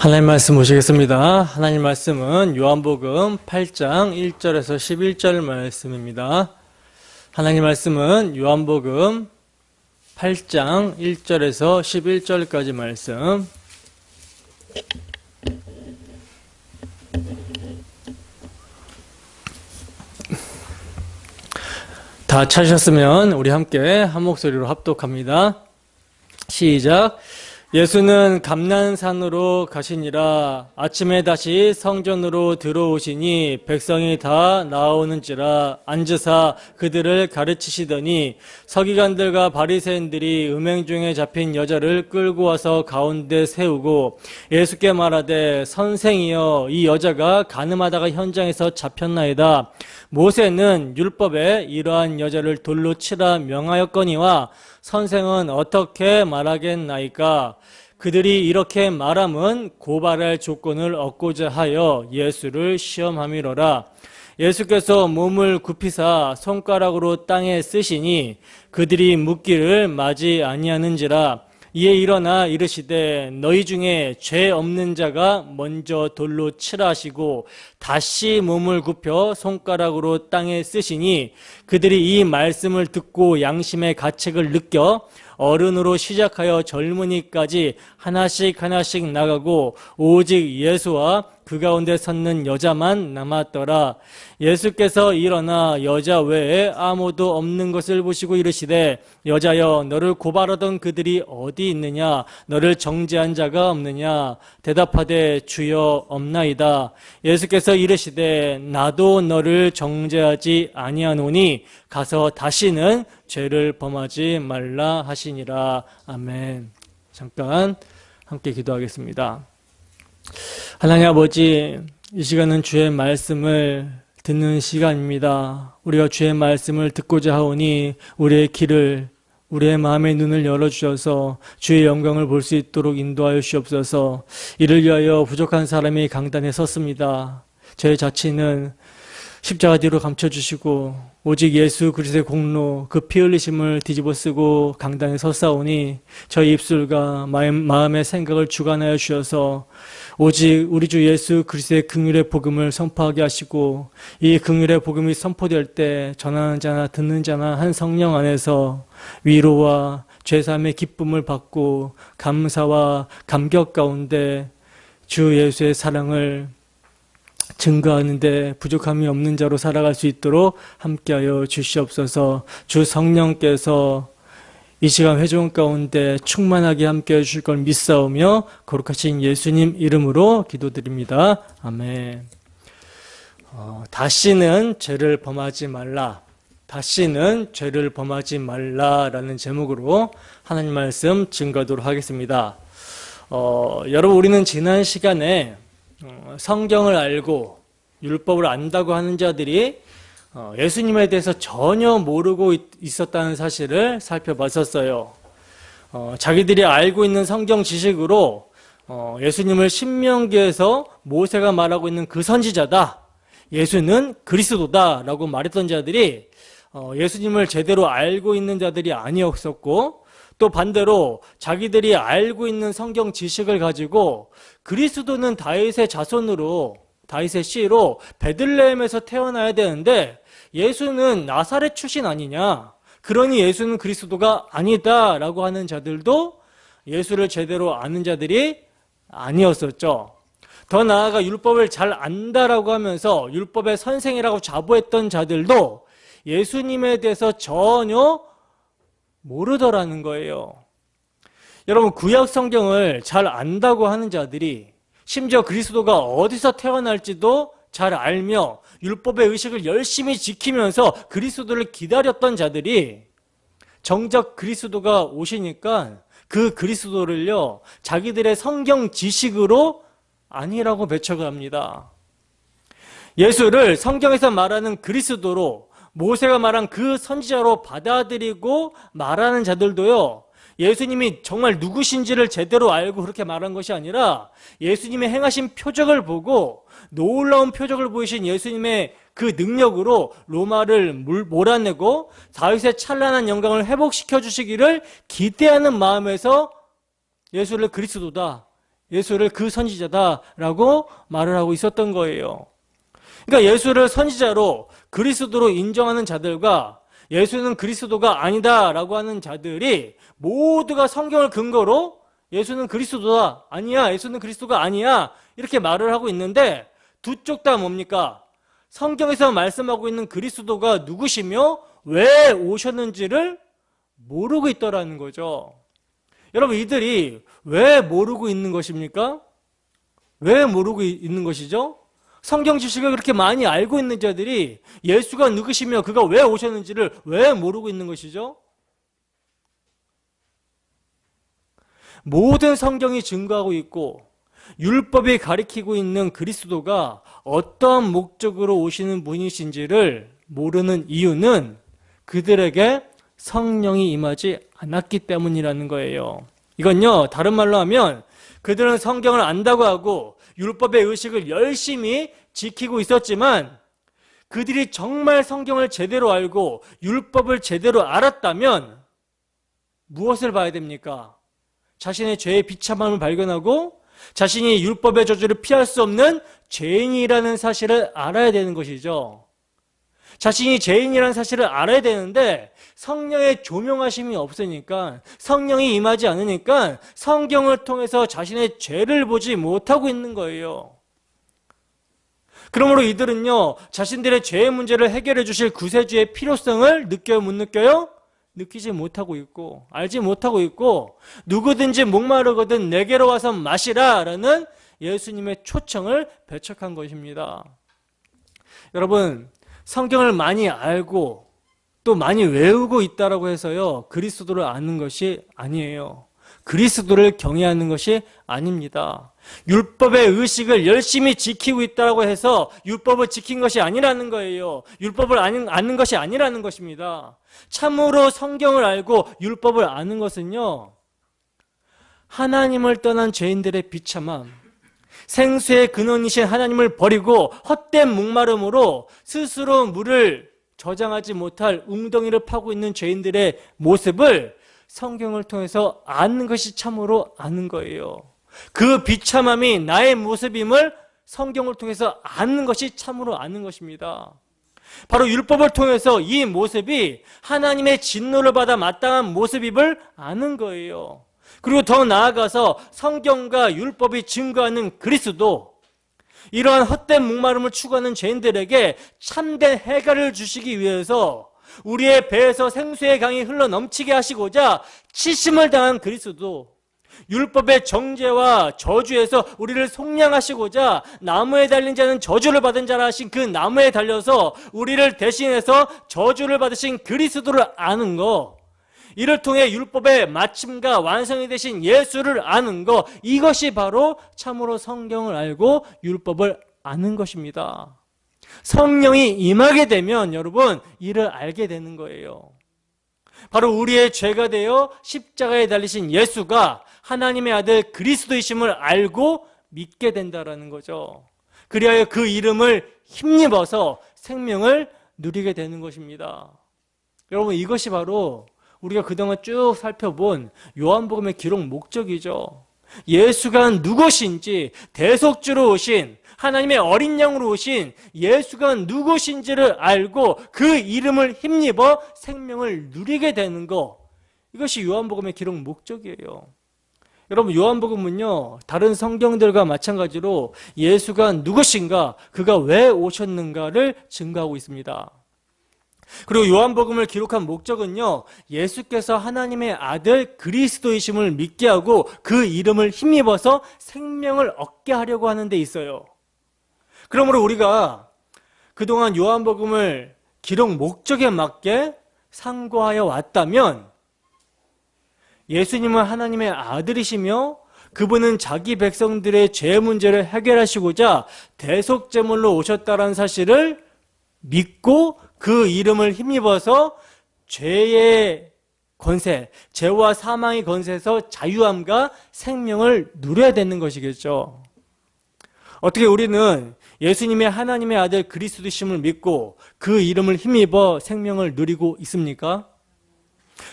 하나님 말씀 보시겠습니다. 하나님 말씀은 요한복음 8장 1절에서 11절 말씀입니다. 하나님 말씀은 요한복음 8장 1절에서 11절까지 말씀. 다 찾으셨으면 우리 함께 한 목소리로 합독합니다. 시작. 예수는 감난산으로 가시니라. 아침에 다시 성전으로 들어오시니 백성이 다 나오는지라 앉으사 그들을 가르치시더니 서기관들과 바리새인들이 음행 중에 잡힌 여자를 끌고 와서 가운데 세우고 예수께 말하되 선생이여 이 여자가 간음하다가 현장에서 잡혔나이다. 모세는 율법에 이러한 여자를 돌로 치라 명하였거니와 선생은 어떻게 말하겠나이까? 그들이 이렇게 말함은 고발할 조건을 얻고자 하여 예수를 시험함이로라. 예수께서 몸을 굽히사 손가락으로 땅에 쓰시니 그들이 묻기를 마지 아니하는지라. 이에 일어나 이르시되 너희 중에 죄 없는 자가 먼저 돌로 치라 하시고 다시 몸을 굽혀 손가락으로 땅에 쓰시니 그들이 이 말씀을 듣고 양심의 가책을 느껴 어른으로 시작하여 젊은이까지 하나씩 나가고 오직 예수와 그 가운데 섰는 여자만 남았더라. 예수께서 일어나 여자 외에 아무도 없는 것을 보시고 이르시되 여자여 너를 고발하던 그들이 어디 있느냐? 너를 정죄한 자가 없느냐? 대답하되 주여 없나이다. 예수께서 이르시되 나도 너를 정죄하지 아니하노니 가서 다시는 죄를 범하지 말라 하시니라. 아멘. 잠깐 함께 기도하겠습니다. 하나님 아버지, 이 시간은 주의 말씀을 듣는 시간입니다. 우리가 주의 말씀을 듣고자 하오니 우리의 귀를, 우리의 마음의 눈을 열어주셔서 주의 영광을 볼 수 있도록 인도하여 주시옵소서. 이를 위하여 부족한 사람이 강단에 섰습니다. 저의 자치는 십자가 뒤로 감춰주시고 오직 예수 그리스도의 공로 그 피 흘리심을 뒤집어쓰고 강단에 섰사오니 저희 입술과 마음의 생각을 주관하여 주셔서 오직 우리 주 예수 그리스도의 긍휼의 복음을 선포하게 하시고 이 긍휼의 복음이 선포될 때 전하는 자나 듣는 자나 한 성령 안에서 위로와 죄사함의 기쁨을 받고 감사와 감격 가운데 주 예수의 사랑을 증거하는데 부족함이 없는 자로 살아갈 수 있도록 함께하여 주시옵소서. 주 성령께서 이 시간 회중 가운데 충만하게 함께해 주실 걸 믿사오며 거룩하신 예수님 이름으로 기도드립니다. 아멘. 다시는 죄를 범하지 말라. 다시는 죄를 범하지 말라라는 제목으로 하나님 말씀 증거하도록 하겠습니다. 여러분, 우리는 지난 시간에 성경을 알고 율법을 안다고 하는 자들이 예수님에 대해서 전혀 모르고 있었다는 사실을 살펴봤었어요. 자기들이 알고 있는 성경 지식으로 예수님을 신명기에서 모세가 말하고 있는 그 선지자다, 예수는 그리스도다 라고 말했던 자들이 예수님을 제대로 알고 있는 자들이 아니었었고, 또 반대로 자기들이 알고 있는 성경 지식을 가지고 그리스도는 다윗의 자손으로, 다윗의 씨로 베들레헴에서 태어나야 되는데 예수는 나사렛 출신 아니냐, 그러니 예수는 그리스도가 아니다 라고 하는 자들도 예수를 제대로 아는 자들이 아니었었죠. 더 나아가 율법을 잘 안다라고 하면서 율법의 선생이라고 자부했던 자들도 예수님에 대해서 전혀 모르더라는 거예요. 여러분, 구약 성경을 잘 안다고 하는 자들이 심지어 그리스도가 어디서 태어날지도 잘 알며 율법의 의식을 열심히 지키면서 그리스도를 기다렸던 자들이 정작 그리스도가 오시니까 그 그리스도를요 자기들의 성경 지식으로 아니라고 배척합니다. 예수를 성경에서 말하는 그리스도로, 모세가 말한 그 선지자로 받아들이고 말하는 자들도요, 예수님이 정말 누구신지를 제대로 알고 그렇게 말한 것이 아니라 예수님의 행하신 표적을 보고 놀라운 표적을 보이신 예수님의 그 능력으로 로마를 몰아내고 다윗의 찬란한 영광을 회복시켜 주시기를 기대하는 마음에서 예수를 그리스도다, 예수를 그 선지자다라고 말을 하고 있었던 거예요. 그러니까 예수를 선지자로 그리스도로 인정하는 자들과 예수는 그리스도가 아니다라고 하는 자들이 모두가 성경을 근거로 예수는 그리스도다, 아니야, 예수는 그리스도가 아니야, 이렇게 말을 하고 있는데 두 쪽 다 뭡니까? 성경에서 말씀하고 있는 그리스도가 누구시며 왜 오셨는지를 모르고 있더라는 거죠. 여러분, 이들이 왜 모르고 있는 것입니까? 왜 모르고 있는 것이죠? 성경 지식을 그렇게 많이 알고 있는 자들이 예수가 누구시며 그가 왜 오셨는지를 왜 모르고 있는 것이죠? 모든 성경이 증거하고 있고 율법이 가리키고 있는 그리스도가 어떠한 목적으로 오시는 분이신지를 모르는 이유는 그들에게 성령이 임하지 않았기 때문이라는 거예요. 이건요, 다른 말로 하면 그들은 성경을 안다고 하고 율법의 의식을 열심히 지키고 있었지만 그들이 정말 성경을 제대로 알고 율법을 제대로 알았다면 무엇을 봐야 됩니까? 자신의 죄의 비참함을 발견하고 자신이 율법의 저주를 피할 수 없는 죄인이라는 사실을 알아야 되는 것이죠. 자신이 죄인이라는 사실을 알아야 되는데 성령의 조명하심이 없으니까, 성령이 임하지 않으니까 성경을 통해서 자신의 죄를 보지 못하고 있는 거예요. 그러므로 이들은요, 자신들의 죄의 문제를 해결해 주실 구세주의 필요성을 느껴요, 못 느껴요? 느끼지 못하고 있고 알지 못하고 있고, 누구든지 목마르거든 내게로 와서 마시라 라는 예수님의 초청을 배척한 것입니다. 여러분, 성경을 많이 알고 또 많이 외우고 있다라고 해서요, 그리스도를 아는 것이 아니에요. 그리스도를 경외하는 것이 아닙니다. 율법의 의식을 열심히 지키고 있다고 해서 율법을 지킨 것이 아니라는 거예요. 율법을 아는 것이 아니라는 것입니다. 참으로 성경을 알고 율법을 아는 것은요, 하나님을 떠난 죄인들의 비참함, 생수의 근원이신 하나님을 버리고 헛된 목마름으로 스스로 물을 저장하지 못할 웅덩이를 파고 있는 죄인들의 모습을 성경을 통해서 아는 것이 참으로 아는 거예요. 그 비참함이 나의 모습임을 성경을 통해서 아는 것이 참으로 아는 것입니다. 바로 율법을 통해서 이 모습이 하나님의 진노를 받아 마땅한 모습임을 아는 거예요. 그리고 더 나아가서 성경과 율법이 증거하는 그리스도, 이러한 헛된 목마름을 추구하는 죄인들에게 참된 해결을 주시기 위해서 우리의 배에서 생수의 강이 흘러 넘치게 하시고자 치심을 당한 그리스도, 율법의 정죄와 저주에서 우리를 속량하시고자 나무에 달린 자는 저주를 받은 자라 하신 그 나무에 달려서 우리를 대신해서 저주를 받으신 그리스도를 아는 것, 이를 통해 율법의 마침과 완성이 되신 예수를 아는 것, 이것이 바로 참으로 성경을 알고 율법을 아는 것입니다. 성령이 임하게 되면 여러분, 이를 알게 되는 거예요. 바로 우리의 죄가 되어 십자가에 달리신 예수가 하나님의 아들 그리스도이심을 알고 믿게 된다라는 거죠. 그리하여 그 이름을 힘입어서 생명을 누리게 되는 것입니다. 여러분, 이것이 바로 우리가 그동안 쭉 살펴본 요한복음의 기록 목적이죠. 예수가 누구신지, 대속주로 오신 하나님의 어린 양으로 오신 예수가 누구신지를 알고 그 이름을 힘입어 생명을 누리게 되는 것, 이것이 요한복음의 기록 목적이에요. 여러분, 요한복음은요, 다른 성경들과 마찬가지로 예수가 누구신가, 그가 왜 오셨는가를 증거하고 있습니다. 그리고 요한복음을 기록한 목적은요, 예수께서 하나님의 아들 그리스도이심을 믿게 하고 그 이름을 힘입어서 생명을 얻게 하려고 하는 데 있어요. 그러므로 우리가 그동안 요한복음을 기록 목적에 맞게 상고하여 왔다면, 예수님은 하나님의 아들이시며 그분은 자기 백성들의 죄 문제를 해결하시고자 대속제물로 오셨다는 사실을 믿고 그 이름을 힘입어서 죄의 권세, 죄와 사망의 권세에서 자유함과 생명을 누려야 되는 것이겠죠. 어떻게 우리는 예수님의 하나님의 아들 그리스도심을 믿고 그 이름을 힘입어 생명을 누리고 있습니까?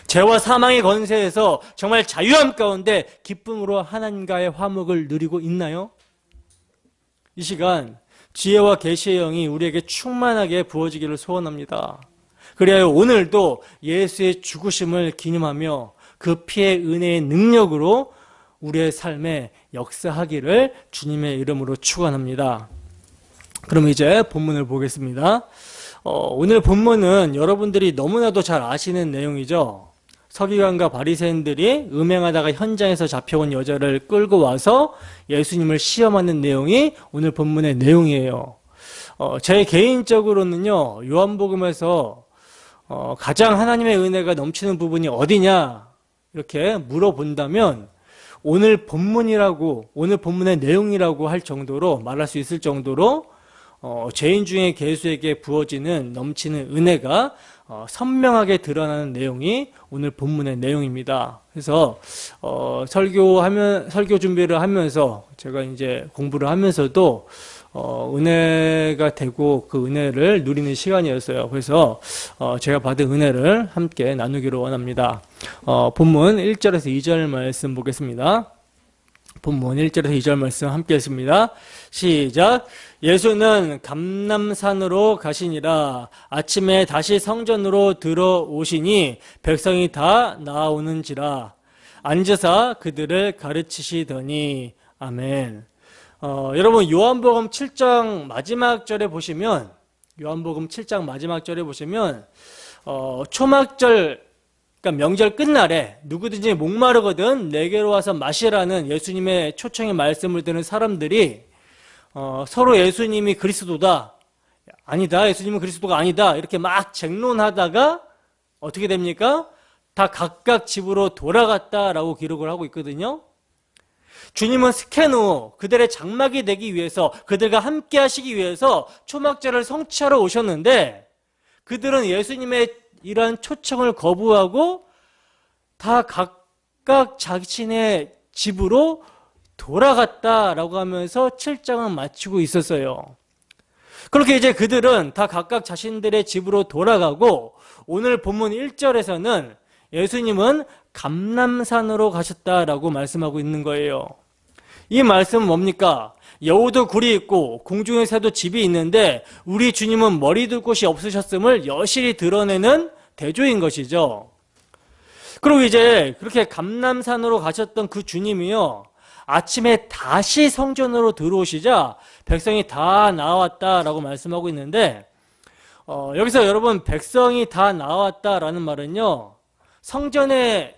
죄와 사망의 권세에서 정말 자유함 가운데 기쁨으로 하나님과의 화목을 누리고 있나요? 이 시간 지혜와 계시의 영이 우리에게 충만하게 부어지기를 소원합니다. 그리하여 오늘도 예수의 죽으심을 기념하며 그 피의 은혜의 능력으로 우리의 삶에 역사하기를 주님의 이름으로 축원합니다. 그럼 이제 본문을 보겠습니다. 오늘 본문은 여러분들이 너무나도 잘 아시는 내용이죠. 서기관과 바리새인들이 음행하다가 현장에서 잡혀온 여자를 끌고 와서 예수님을 시험하는 내용이 오늘 본문의 내용이에요. 제 개인적으로는요, 요한복음에서 가장 하나님의 은혜가 넘치는 부분이 어디냐 이렇게 물어본다면 오늘 본문의 내용이라고 할 정도로 말할 수 있을 정도로 죄인 중에 개수에게 부어지는 넘치는 은혜가 선명하게 드러나는 내용이 오늘 본문의 내용입니다. 그래서 설교 준비를 하면서 제가 이제 공부를 하면서도 은혜가 되고 그 은혜를 누리는 시간이었어요. 그래서 제가 받은 은혜를 함께 나누기를 원합니다. 본문 1절에서 2절 말씀 보겠습니다. 본문 1절에서 2절 말씀 함께 했습니다. 시작. 예수는 감람산으로 가시니라. 아침에 다시 성전으로 들어오시니 백성이 다 나오는지라. 앉으사 그들을 가르치시더니. 아멘. 여러분 요한복음 7장 마지막 절에 보시면 초막절 그러니까 명절 끝날에 누구든지 목마르거든 내게로 와서 마시라는 예수님의 초청의 말씀을 듣는 사람들이 서로 예수님이 그리스도다, 아니다, 예수님은 그리스도가 아니다 이렇게 막 쟁론하다가 어떻게 됩니까? 다 각각 집으로 돌아갔다라고 기록을 하고 있거든요. 주님은 스캔 후 그들의 장막이 되기 위해서, 그들과 함께 하시기 위해서 초막절을 성취하러 오셨는데 그들은 예수님의 이러한 초청을 거부하고 다 각각 자신의 집으로 돌아갔다라고 하면서 7장은 마치고 있었어요. 그렇게 이제 그들은 다 각각 자신들의 집으로 돌아가고 오늘 본문 1절에서는 예수님은 감람산으로 가셨다라고 말씀하고 있는 거예요. 이 말씀은 뭡니까? 여우도 굴이 있고 공중의 새도 집이 있는데 우리 주님은 머리 둘 곳이 없으셨음을 여실히 드러내는 대조인 것이죠. 그리고 이제 그렇게 감람산으로 가셨던 그 주님이요, 아침에 다시 성전으로 들어오시자 백성이 다 나왔다라고 말씀하고 있는데 여기서 여러분 백성이 다 나왔다라는 말은요, 성전에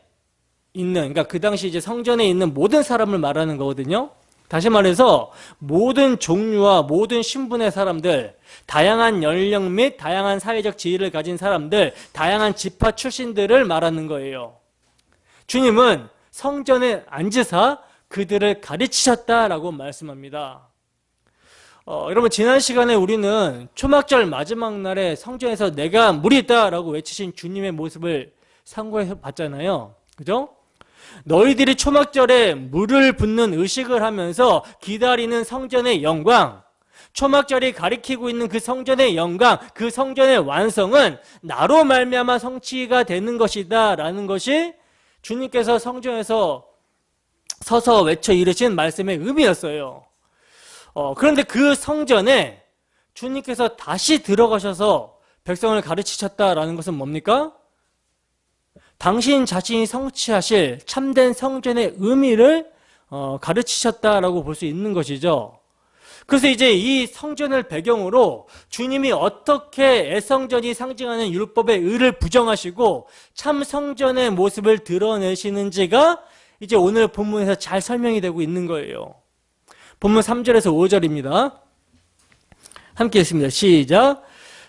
있는, 그러니까 그 당시 이제 성전에 있는 모든 사람을 말하는 거거든요. 다시 말해서 모든 종류와 모든 신분의 사람들, 다양한 연령 및 다양한 사회적 지위를 가진 사람들, 다양한 지파 출신들을 말하는 거예요. 주님은 성전에 앉으사 그들을 가르치셨다라고 말씀합니다. 여러분 지난 시간에 우리는 초막절 마지막 날에 성전에서 내가 물이 있다라고 외치신 주님의 모습을 상고해 봤잖아요. 그죠? 너희들이 초막절에 물을 붓는 의식을 하면서 기다리는 성전의 영광, 초막절이 가리키고 있는 그 성전의 영광, 그 성전의 완성은 나로 말미암아 성취가 되는 것이다 라는 것이 주님께서 성전에서 서서 외쳐 이르신 말씀의 의미였어요. 그런데 그 성전에 주님께서 다시 들어가셔서 백성을 가르치셨다라는 것은 뭡니까? 당신 자신이 성취하실 참된 성전의 의미를 가르치셨다라고 볼 수 있는 것이죠. 그래서 이제 이 성전을 배경으로 주님이 어떻게 애성전이 상징하는 율법의 의를 부정하시고 참 성전의 모습을 드러내시는지가 이제 오늘 본문에서 잘 설명이 되고 있는 거예요. 본문 3절에서 5절입니다. 함께 읽습니다. 시작.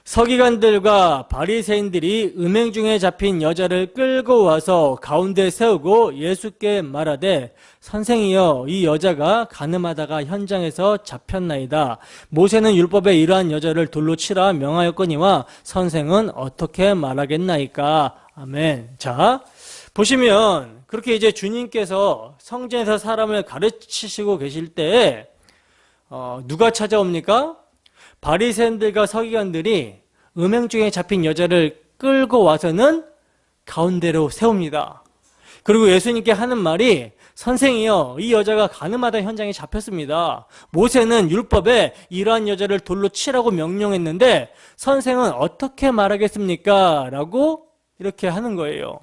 서기관들과 바리새인들이 음행 중에 잡힌 여자를 끌고 와서 가운데 세우고 예수께 말하되, 선생이여, 이 여자가 간음하다가 현장에서 잡혔나이다. 모세는 율법에 이러한 여자를 돌로 치라 명하였거니와 선생은 어떻게 말하겠나이까. 아멘. 자, 보시면 그렇게 이제 주님께서 성전에서 사람을 가르치시고 계실 때에 누가 찾아옵니까? 바리새인들과 서기관들이 음행 중에 잡힌 여자를 끌고 와서는 가운데로 세웁니다. 그리고 예수님께 하는 말이 선생이요, 이 여자가 간음하던 현장에 잡혔습니다. 모세는 율법에 이러한 여자를 돌로 치라고 명령했는데 선생은 어떻게 말하겠습니까? 라고 이렇게 하는 거예요.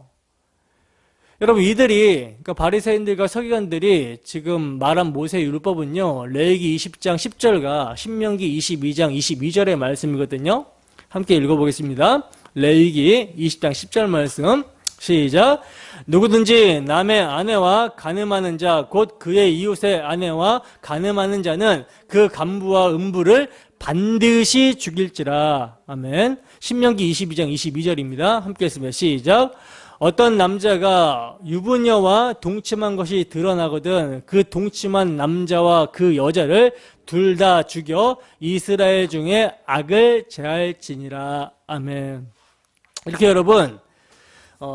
여러분, 이들이, 그러니까 바리새인들과 서기관들이 지금 말한 모세 율법은요, 레위기 20장 10절과 신명기 22장 22절의 말씀이거든요. 함께 읽어보겠습니다. 레위기 20장 10절 말씀 시작. 누구든지 남의 아내와 간음하는 자, 곧 그의 이웃의 아내와 간음하는 자는 그 간부와 음부를 반드시 죽일지라. 아멘. 신명기 22장 22절입니다. 함께 했습니다. 시작. 어떤 남자가 유부녀와 동침한 것이 드러나거든 그 동침한 남자와 그 여자를 둘 다 죽여 이스라엘 중에 악을 제할지니라. 아멘. 이렇게 여러분,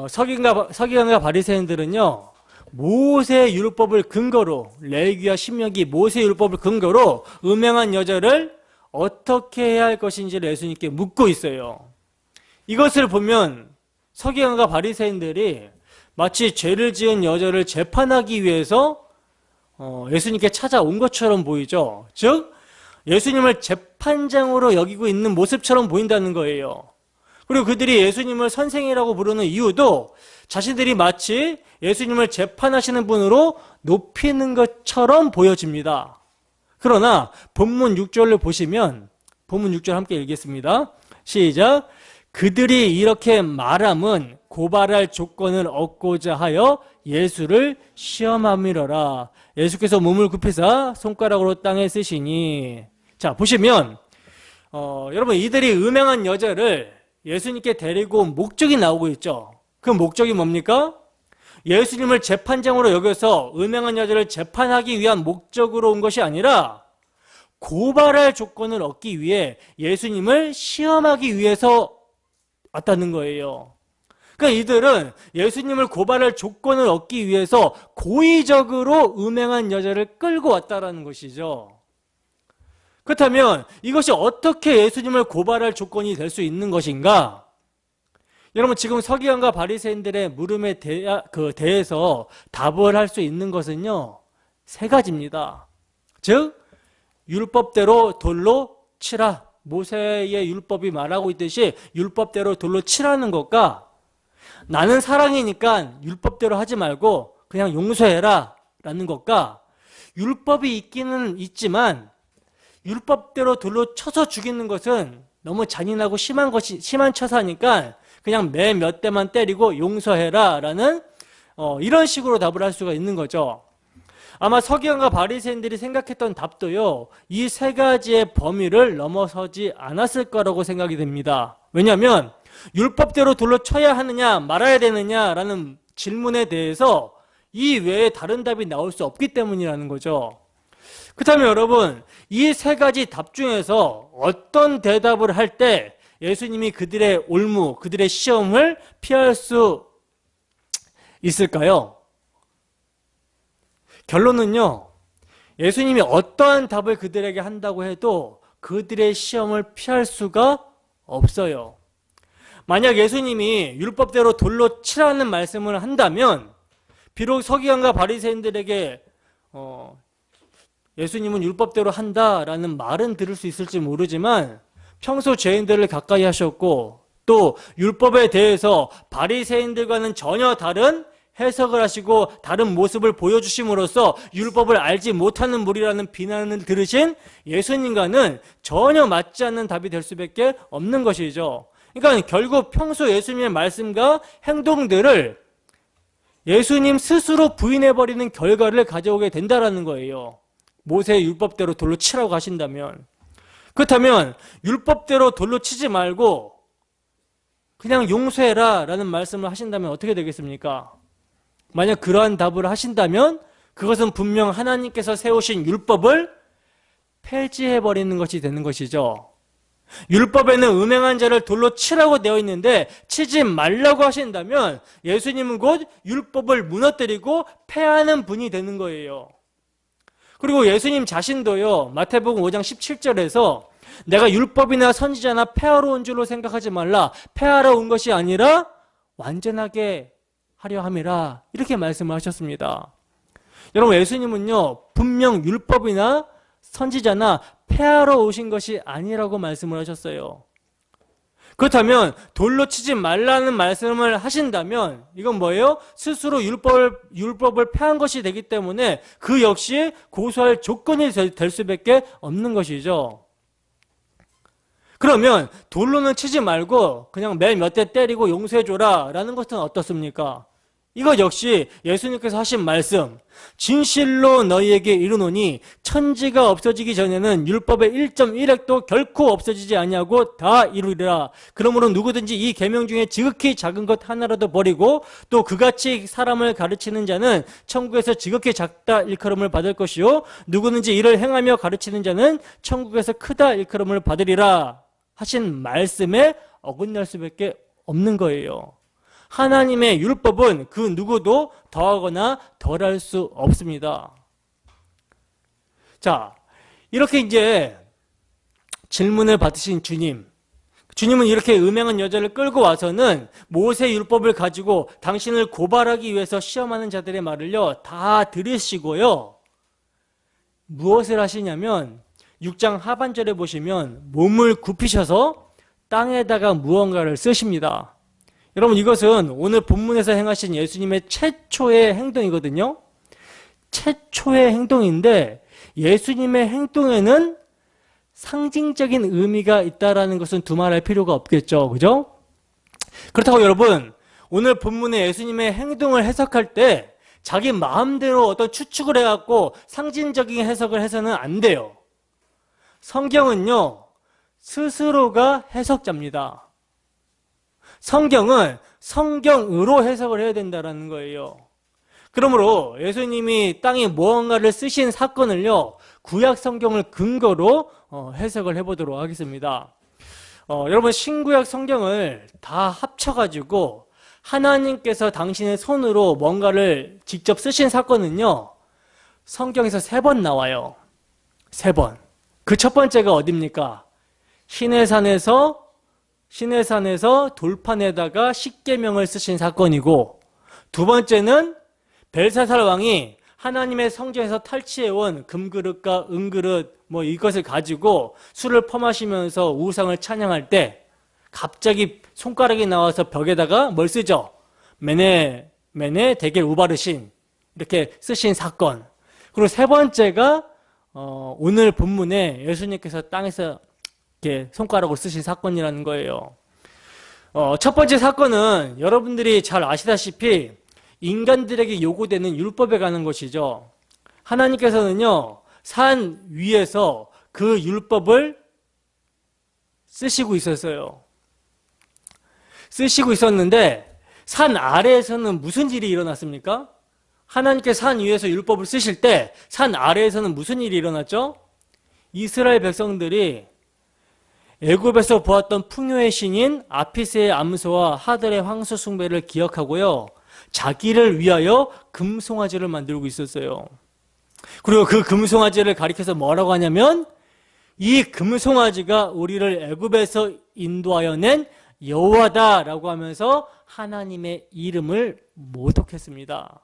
서기관과 바리새인들은요, 모세 율법을 근거로, 레위기와 신명기 모세 율법을 근거로 음행한 여자를 어떻게 해야 할 것인지를 예수님께 묻고 있어요. 이것을 보면 서기관과 바리새인들이 마치 죄를 지은 여자를 재판하기 위해서 예수님께 찾아온 것처럼 보이죠. 즉 예수님을 재판장으로 여기고 있는 모습처럼 보인다는 거예요. 그리고 그들이 예수님을 선생이라고 부르는 이유도 자신들이 마치 예수님을 재판하시는 분으로 높이는 것처럼 보여집니다. 그러나 본문 6절을 보시면, 본문 6절 함께 읽겠습니다. 시작. 그들이 이렇게 말함은 고발할 조건을 얻고자 하여 예수를 시험함이러라. 예수께서 몸을 굽히사 손가락으로 땅에 쓰시니. 자, 보시면 여러분, 이들이 음행한 여자를 예수님께 데리고 온 목적이 나오고 있죠. 그 목적이 뭡니까? 예수님을 재판장으로 여겨서 음행한 여자를 재판하기 위한 목적으로 온 것이 아니라 고발할 조건을 얻기 위해 예수님을 시험하기 위해서 왔다는 거예요. 그러니까 이들은 예수님을 고발할 조건을 얻기 위해서 고의적으로 음행한 여자를 끌고 왔다는 것이죠. 그렇다면 이것이 어떻게 예수님을 고발할 조건이 될 수 있는 것인가? 여러분, 지금 서기관과 바리새인들의 물음에 대해서 답을 할 수 있는 것은요, 세 가지입니다. 즉, 율법대로 돌로 치라. 모세의 율법이 말하고 있듯이 율법대로 돌로 치라는 것과, 나는 사랑이니까 율법대로 하지 말고 그냥 용서해라 라는 것과, 율법이 있기는 있지만 율법대로 돌로 쳐서 죽이는 것은 너무 잔인하고 심한 처사니까 그냥 매 몇 대만 때리고 용서해라 라는 이런 식으로 답을 할 수가 있는 거죠. 아마 서기관과 바리새인들이 생각했던 답도요, 이 세 가지의 범위를 넘어서지 않았을 거라고 생각이 됩니다. 왜냐하면 율법대로 돌로 쳐야 하느냐 말아야 되느냐라는 질문에 대해서 이 외에 다른 답이 나올 수 없기 때문이라는 거죠. 그렇다면 여러분, 이 세 가지 답 중에서 어떤 대답을 할 때 예수님이 그들의 올무, 그들의 시험을 피할 수 있을까요? 결론은요, 예수님이 어떠한 답을 그들에게 한다고 해도 그들의 시험을 피할 수가 없어요. 만약 예수님이 율법대로 돌로 치라는 말씀을 한다면 비록 서기관과 바리새인들에게 예수님은 율법대로 한다라는 말은 들을 수 있을지 모르지만 평소 죄인들을 가까이 하셨고 또 율법에 대해서 바리새인들과는 전혀 다른 해석을 하시고 다른 모습을 보여주심으로써 율법을 알지 못하는 무리라는 비난을 들으신 예수님과는 전혀 맞지 않는 답이 될 수밖에 없는 것이죠. 그러니까 결국 평소 예수님의 말씀과 행동들을 예수님 스스로 부인해버리는 결과를 가져오게 된다는 거예요. 모세의 율법대로 돌로 치라고 하신다면. 그렇다면 율법대로 돌로 치지 말고 그냥 용서해라 라는 말씀을 하신다면 어떻게 되겠습니까? 만약 그러한 답을 하신다면 그것은 분명 하나님께서 세우신 율법을 폐지해버리는 것이 되는 것이죠. 율법에는 음행한 자를 돌로 치라고 되어 있는데 치지 말라고 하신다면 예수님은 곧 율법을 무너뜨리고 폐하는 분이 되는 거예요. 그리고 예수님 자신도요, 마태복음 5장 17절에서 내가 율법이나 선지자나 폐하러 온 줄로 생각하지 말라. 폐하러 온 것이 아니라 완전하게 하려 함이라 이렇게 말씀을 하셨습니다. 여러분, 예수님은요 분명 율법이나 선지자나 폐하러 오신 것이 아니라고 말씀을 하셨어요. 그렇다면 돌로 치지 말라는 말씀을 하신다면 이건 뭐예요? 스스로 율법을 폐한 것이 되기 때문에 그 역시 고소할 조건이 될 수밖에 없는 것이죠. 그러면 돌로는 치지 말고 그냥 매 몇 대 때리고 용서해줘라 라는 것은 어떻습니까? 이것 역시 예수님께서 하신 말씀, 진실로 너희에게 이르노니 천지가 없어지기 전에는 율법의 1.1획도 결코 없어지지 아니하고 다 이루리라. 그러므로 누구든지 이 계명 중에 지극히 작은 것 하나라도 버리고 또 그같이 사람을 가르치는 자는 천국에서 지극히 작다 일컬음을 받을 것이요 누구든지 이를 행하며 가르치는 자는 천국에서 크다 일컬음을 받으리라 하신 말씀에 어긋날 수밖에 없는 거예요. 하나님의 율법은 그 누구도 더하거나 덜할 수 없습니다. 자, 이렇게 이제 질문을 받으신 주님은 이렇게 음행한 여자를 끌고 와서는 모세 율법을 가지고 당신을 고발하기 위해서 시험하는 자들의 말을요 다 들으시고요. 무엇을 하시냐면 6장 하반절에 보시면 몸을 굽히셔서 땅에다가 무언가를 쓰십니다. 여러분, 이것은 오늘 본문에서 행하신 예수님의 최초의 행동이거든요. 최초의 행동인데 예수님의 행동에는 상징적인 의미가 있다는 것은 두말할 필요가 없겠죠. 그죠? 그렇다고 여러분, 오늘 본문의 예수님의 행동을 해석할 때 자기 마음대로 어떤 추측을 해갖고 상징적인 해석을 해서는 안 돼요. 성경은요, 스스로가 해석자입니다. 성경은 성경으로 해석을 해야 된다는 거예요. 그러므로 예수님이 땅에 무언가를 쓰신 사건을요 구약 성경을 근거로 해석을 해보도록 하겠습니다. 여러분, 신구약 성경을 다 합쳐가지고 하나님께서 당신의 손으로 뭔가를 직접 쓰신 사건은요 성경에서 3번 나와요. 3번. 그 첫 번째가 어딥니까? 시내산에서 돌판에다가 십계명을 쓰신 사건이고, 두 번째는 벨사살 왕이 하나님의 성전에서 탈취해온 금그릇과 은그릇 이것을 가지고 술을 퍼마시면서 우상을 찬양할 때 갑자기 손가락이 나와서 벽에다가 뭘 쓰죠? 메네 데겔 우바르신 이렇게 쓰신 사건. 그리고 세 번째가 오늘 본문에 예수님께서 땅에서 이렇게 손가락으로 쓰신 사건이라는 거예요. 첫 번째 사건은 여러분들이 잘 아시다시피 인간들에게 요구되는 율법에 관한 것이죠. 하나님께서는요 산 위에서 그 율법을 쓰시고 있었어요. 쓰시고 있었는데 산 아래에서는 무슨 일이 일어났습니까? 하나님께서 산 위에서 율법을 쓰실 때 산 아래에서는 무슨 일이 일어났죠? 이스라엘 백성들이 애굽에서 보았던 풍요의 신인 아피스의 암소와 하들의 황소 숭배를 기억하고요, 자기를 위하여 금송아지를 만들고 있었어요. 그리고 그 금송아지를 가리켜서 뭐라고 하냐면 이 금송아지가 우리를 애굽에서 인도하여 낸 여호와다라고 하면서 하나님의 이름을 모독했습니다.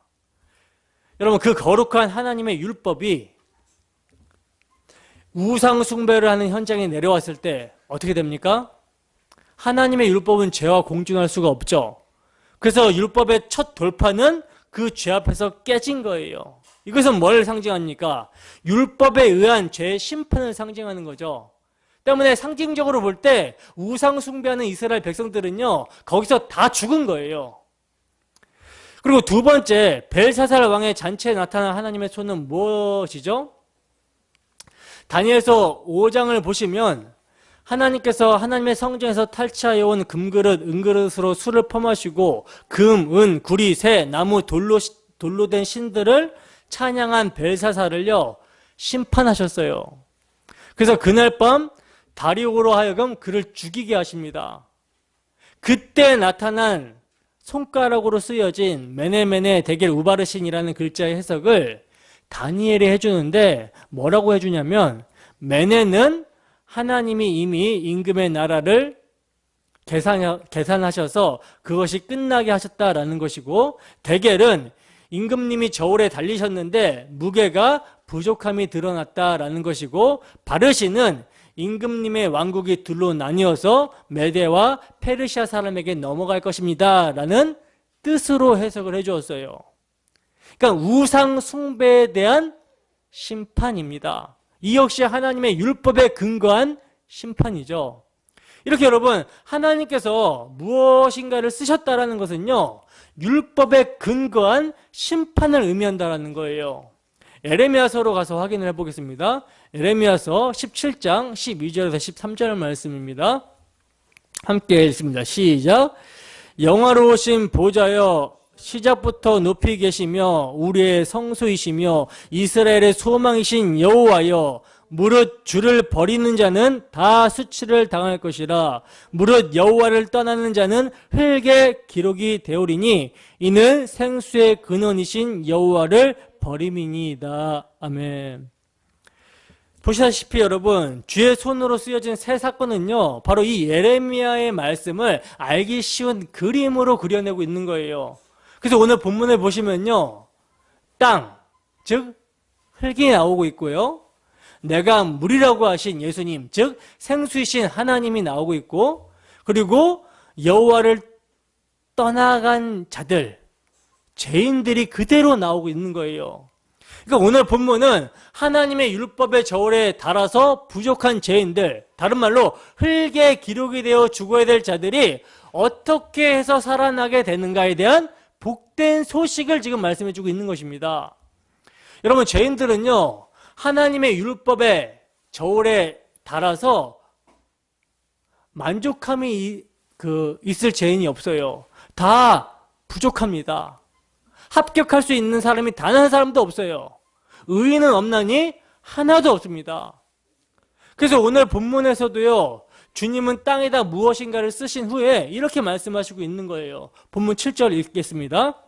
여러분, 그 거룩한 하나님의 율법이 우상 숭배를 하는 현장에 내려왔을 때 어떻게 됩니까? 하나님의 율법은 죄와 공존할 수가 없죠. 그래서 율법의 첫 돌파는 그 죄 앞에서 깨진 거예요. 이것은 뭘 상징합니까? 율법에 의한 죄의 심판을 상징하는 거죠. 때문에 상징적으로 볼 때 우상 숭배하는 이스라엘 백성들은요 거기서 다 죽은 거예요. 그리고 두 번째, 벨사살 왕의 잔치에 나타난 하나님의 손은 무엇이죠? 다니엘서 5장을 보시면 하나님께서 하나님의 성전에서 탈취하여 온 금그릇, 은그릇으로 술을 퍼마시고 금, 은, 구리, 새, 나무, 돌로 된 신들을 찬양한 벨사살을요 심판하셨어요. 그래서 그날 밤 다리오로 하여금 그를 죽이게 하십니다. 그때 나타난 손가락으로 쓰여진 메네 데겔 우바르신이라는 글자의 해석을 다니엘이 해주는데 뭐라고 해주냐면, 메네는 하나님이 이미 임금의 나라를 계산하셔서 그것이 끝나게 하셨다라는 것이고, 대겔은 임금님이 저울에 달리셨는데 무게가 부족함이 드러났다라는 것이고, 바르시는 임금님의 왕국이 둘로 나뉘어서 메대와 페르시아 사람에게 넘어갈 것입니다 라는 뜻으로 해석을 해주었어요. 그러니까 우상 숭배에 대한 심판입니다. 이 역시 하나님의 율법에 근거한 심판이죠. 이렇게 여러분, 하나님께서 무엇인가를 쓰셨다라는 것은요, 율법에 근거한 심판을 의미한다라는 거예요. 에레미야서로 가서 확인을 해보겠습니다. 에레미야서 17장 12절에서 13절 말씀입니다. 함께 읽습니다. 시작. 영화로우신 보좌여, 시작부터 높이 계시며 우리의 성소이시며 이스라엘의 소망이신 여호와여, 무릇 주를 버리는 자는 다 수치를 당할 것이라. 무릇 여호와를 떠나는 자는 흙에 기록이 되오리니 이는 생수의 근원이신 여호와를 버림이니이다. 아멘. 보시다시피 여러분, 주의 손으로 쓰여진 새 사건은요, 바로 이 예레미야의 말씀을 알기 쉬운 그림으로 그려내고 있는 거예요. 그래서 오늘 본문을 보시면요, 땅, 즉 흙이 나오고 있고요, 내가 물이라고 하신 예수님, 즉 생수이신 하나님이 나오고 있고, 그리고 여호와를 떠나간 자들, 죄인들이 그대로 나오고 있는 거예요. 그러니까 오늘 본문은 하나님의 율법의 저울에 달아서 부족한 죄인들, 다른 말로 흙에 기록이 되어 죽어야 될 자들이 어떻게 해서 살아나게 되는가에 대한 복된 소식을 지금 말씀해 주고 있는 것입니다. 여러분, 죄인들은요, 하나님의 율법의 저울에 달아서 만족함이 있을 죄인이 없어요. 다 부족합니다. 합격할 수 있는 사람이 단 한 사람도 없어요. 의인은 없나니 하나도 없습니다. 그래서 오늘 본문에서도요, 주님은 땅에다 무엇인가를 쓰신 후에 이렇게 말씀하시고 있는 거예요. 본문 7절 읽겠습니다.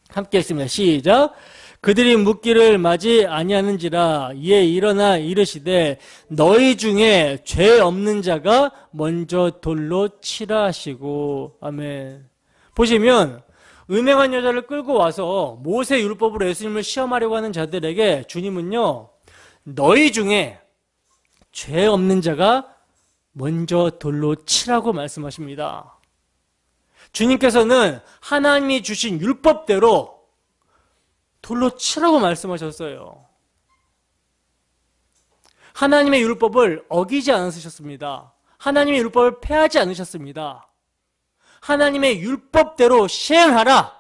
함께 읽습니다. 시작. 그들이 묻기를 마지 아니하는지라. 이에 일어나 이르시되 너희 중에 죄 없는 자가 먼저 돌로 치라 하시고. 아멘. 보시면 음행한 여자를 끌고 와서 모세 율법으로 예수님을 시험하려고 하는 자들에게 주님은요, 너희 중에 죄 없는 자가 먼저 돌로 치라고 말씀하십니다. 주님께서는 하나님이 주신 율법대로 돌로 치라고 말씀하셨어요. 하나님의 율법을 어기지 않으셨습니다. 하나님의 율법을 폐하지 않으셨습니다. 하나님의 율법대로 시행하라,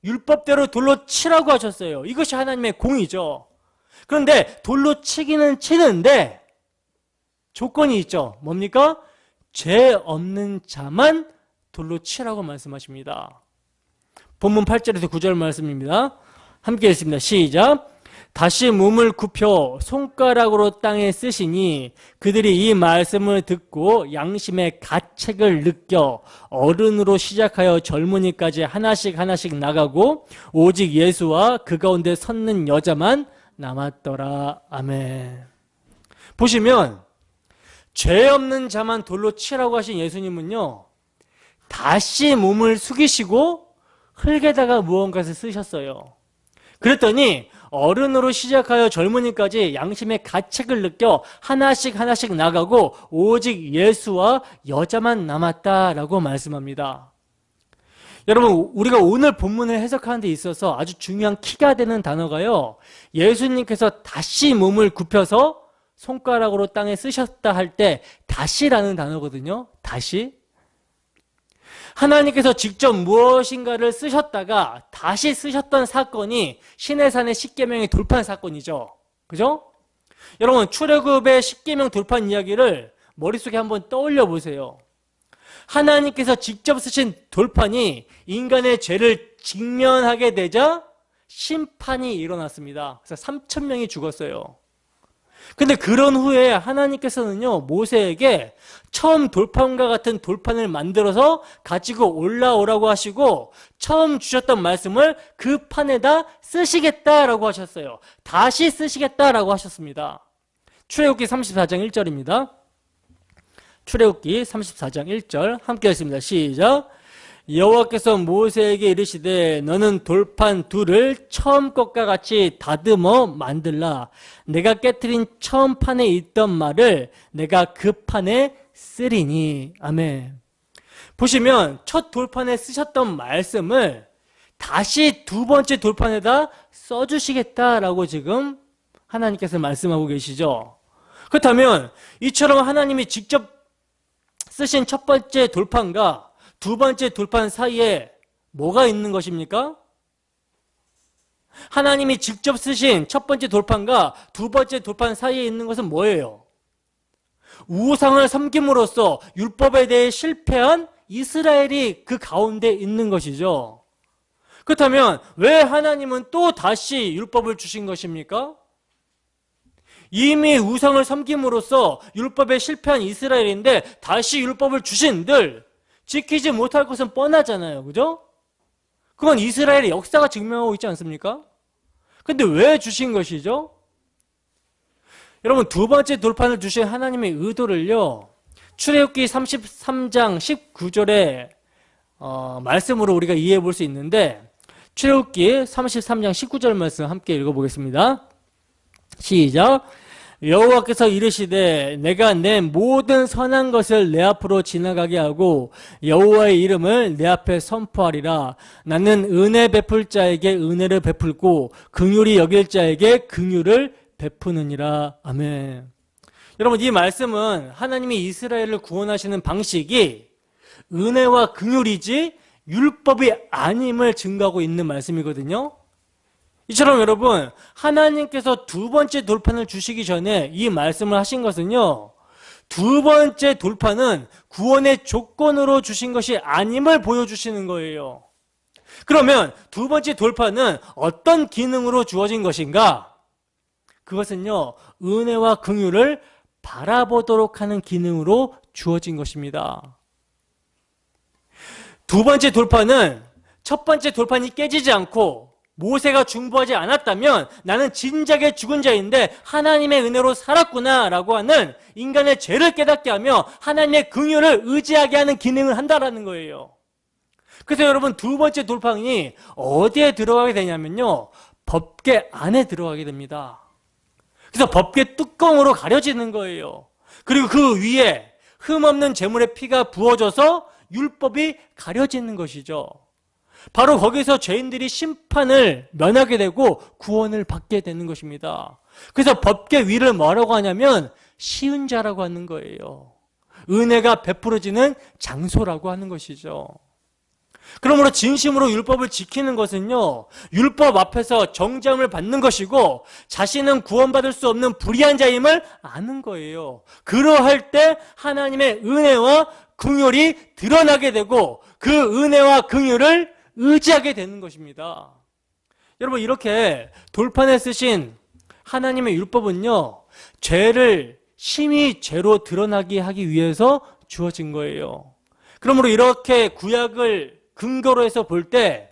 율법대로 돌로 치라고 하셨어요. 이것이 하나님의 공이죠. 그런데 돌로 치기는 치는데 조건이 있죠. 뭡니까? 죄 없는 자만 돌로 치라고 말씀하십니다. 본문 8절에서 9절 말씀입니다. 함께 읽습니다. 시작. 다시 몸을 굽혀 손가락으로 땅에 쓰시니 그들이 이 말씀을 듣고 양심의 가책을 느껴 어른으로 시작하여 젊은이까지 하나씩 하나씩 나가고 오직 예수와 그 가운데 섰는 여자만 남았더라. 아멘. 보시면 죄 없는 자만 돌로 치라고 하신 예수님은요, 다시 몸을 숙이시고 흙에다가 무언가를 쓰셨어요. 그랬더니 어른으로 시작하여 젊은이까지 양심의 가책을 느껴 하나씩 하나씩 나가고 오직 예수와 여자만 남았다라고 말씀합니다. 여러분, 우리가 오늘 본문을 해석하는 데 있어서 아주 중요한 키가 되는 단어가요, 예수님께서 다시 몸을 굽혀서 손가락으로 땅에 쓰셨다 할 때 다시라는 단어거든요. 다시. 하나님께서 직접 무엇인가를 쓰셨다가 다시 쓰셨던 사건이 시내산의 십계명의 돌판 사건이죠. 그죠? 여러분, 출애굽의 십계명 돌판 이야기를 머릿속에 한번 떠올려 보세요. 하나님께서 직접 쓰신 돌판이 인간의 죄를 직면하게 되자 심판이 일어났습니다. 그래서 3,000명이 죽었어요. 근데 그런 후에 하나님께서는요, 모세에게 처음 돌판과 같은 돌판을 만들어서 가지고 올라오라고 하시고 처음 주셨던 말씀을 그 판에다 쓰시겠다라고 하셨어요. 다시 쓰시겠다라고 하셨습니다. 출애굽기 34장 1절입니다. 출애굽기 34장 1절 함께 읽습니다. 시작. 여호와께서 모세에게 이르시되 너는 돌판 둘을 처음 것과 같이 다듬어 만들라. 내가 깨트린 처음 판에 있던 말을 내가 그 판에 쓰리니. 아멘. 보시면 첫 돌판에 쓰셨던 말씀을 다시 두 번째 돌판에다 써주시겠다라고 지금 하나님께서 말씀하고 계시죠. 그렇다면 이처럼 하나님이 직접 쓰신 첫 번째 돌판과 두 번째 돌판 사이에 뭐가 있는 것입니까? 하나님이 직접 쓰신 첫 번째 돌판과 두 번째 돌판 사이에 있는 것은 뭐예요? 우상을 섬김으로써 율법에 대해 실패한 이스라엘이 그 가운데 있는 것이죠. 그렇다면 왜 하나님은 또 다시 율법을 주신 것입니까? 이미 우상을 섬김으로써 율법에 실패한 이스라엘인데 다시 율법을 주신들 지키지 못할 것은 뻔하잖아요. 그죠? 그건 이스라엘의 역사가 증명하고 있지 않습니까? 근데 왜 주신 것이죠? 여러분, 두 번째 돌판을 주신 하나님의 의도를요, 출애굽기 33장 19절의 말씀으로 우리가 이해해 볼 수 있는데, 출애굽기 33장 19절 말씀 함께 읽어보겠습니다. 시작. 여호와께서 이르시되 내가 내 모든 선한 것을 내 앞으로 지나가게 하고 여호와의 이름을 내 앞에 선포하리라. 나는 은혜 베풀 자에게 은혜를 베풀고 긍휼히 여길 자에게 긍휼을 베푸느니라. 아멘. 여러분, 이 말씀은 하나님이 이스라엘을 구원하시는 방식이 은혜와 긍휼이지 율법이 아님을 증거하고 있는 말씀이거든요. 이처럼 여러분, 하나님께서 두 번째 돌판을 주시기 전에 이 말씀을 하신 것은요, 두 번째 돌판은 구원의 조건으로 주신 것이 아님을 보여주시는 거예요. 그러면 두 번째 돌판은 어떤 기능으로 주어진 것인가? 그것은요, 은혜와 긍휼을 바라보도록 하는 기능으로 주어진 것입니다. 두 번째 돌판은 첫 번째 돌판이 깨지지 않고 모세가 중보하지 않았다면 나는 진작에 죽은 자인데 하나님의 은혜로 살았구나 라고 하는 인간의 죄를 깨닫게 하며 하나님의 긍휼을 의지하게 하는 기능을 한다라는 거예요. 그래서 여러분, 두 번째 돌판이 어디에 들어가게 되냐면요, 법궤 안에 들어가게 됩니다. 그래서 법궤 뚜껑으로 가려지는 거예요. 그리고 그 위에 흠없는 제물의 피가 부어져서 율법이 가려지는 것이죠. 바로 거기서 죄인들이 심판을 면하게 되고 구원을 받게 되는 것입니다. 그래서 법궤 위를 뭐라고 하냐면 시은 자라고 하는 거예요. 은혜가 베풀어지는 장소라고 하는 것이죠. 그러므로 진심으로 율법을 지키는 것은요, 율법 앞에서 정죄함을 받는 것이고 자신은 구원받을 수 없는 불의한 자임을 아는 거예요. 그러할 때 하나님의 은혜와 긍휼이 드러나게 되고 그 은혜와 긍휼을 의지하게 되는 것입니다. 여러분, 이렇게 돌판에 쓰신 하나님의 율법은요, 죄를 심히 죄로 드러나게 하기 위해서 주어진 거예요. 그러므로 이렇게 구약을 근거로 해서 볼 때